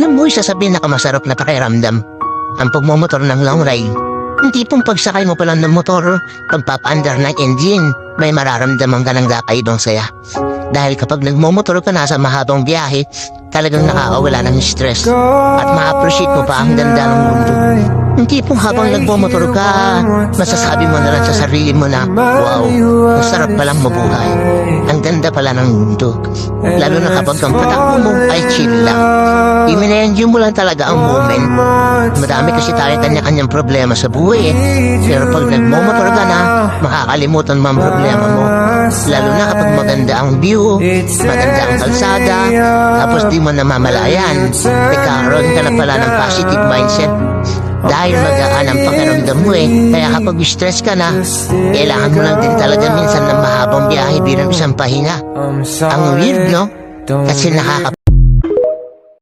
Alam mo, isa sa pinakamasarap na pakiramdam ang pagmumotor ng long ride. Yung tipong pagsakay mo pa lang ng motor, pagpapaandar ng engine, may mararamdaman ka ng kakaibang saya. Dahil kapag nagmumotor ka na sa mahabang biyahe, talagang nakakawala ng stress at ma-appreciate mo pa ang ganda ng mundo. Yung tipong habang nagmumotor ka, masasabi mo na lang sa sarili mo na, wow, ang sarap palang mabuhay. Ang ganda pala ng mundo. Lalo na kapag ang patakbo mo ay chill lang. I-enjoy mo lang talaga ang moment. Madami kasi tayo kanya-kanyang problema sa buhay eh. Pero pag nagmumotor ka na, makakalimutan mo ang problema mo. Lalo na kapag maganda ang view, maganda ang kalsada, tapos di mo namamalayan, nagkakaroon ka na pala ng positive mindset. Dahil magaan ang pakiramdam mo eh. Kaya kapag stress ka na, kailangan mo lang din talaga minsan ng mahabang biyahe bilang isang pahinga. Ang weird, no? Kasi